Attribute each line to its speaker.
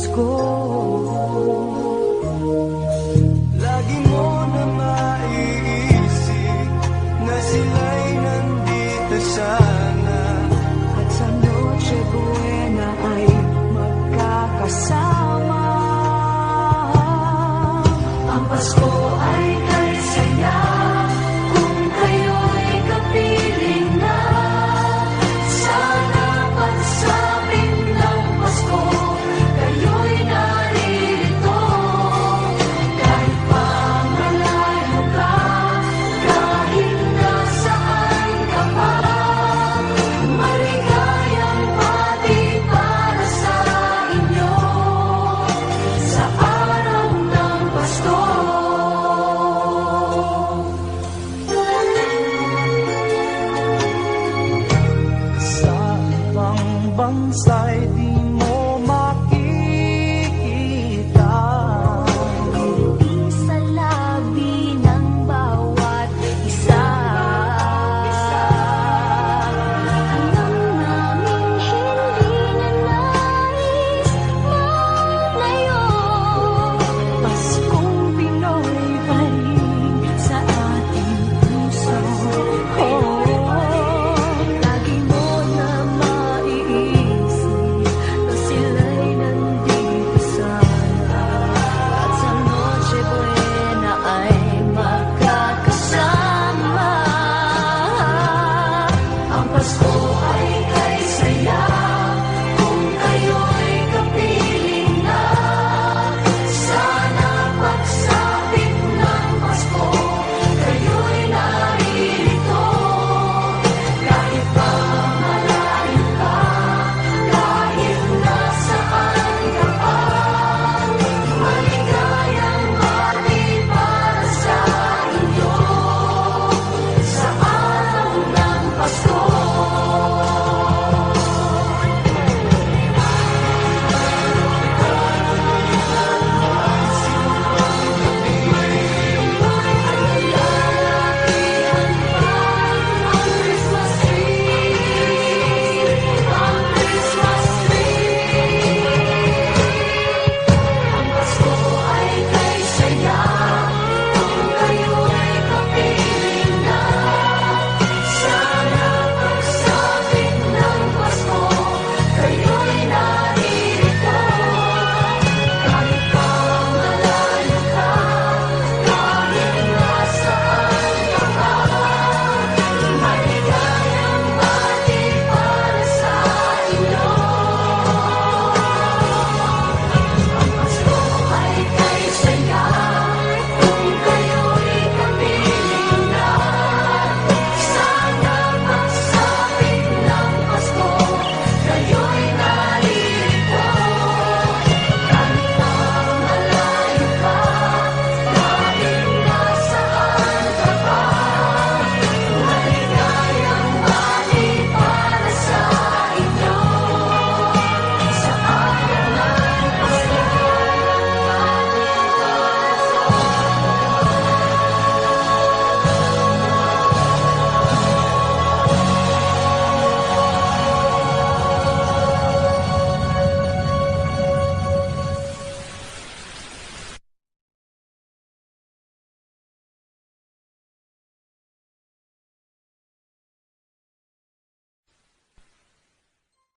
Speaker 1: Pasko. Lagi mo na maiisip na sila'y nandito sana,
Speaker 2: at sa Noche Buena ay magkakasama. Ang Pasko ay kay saya kung kayo'y kapiling na. Sana pagsapit ng Pasko, kayo'y naririto. Kahit pa malayo ka, kahit nasaan ka pa, maligayang pati para sa inyo sa araw ng Pasko.
Speaker 1: sa ibang bansa'y di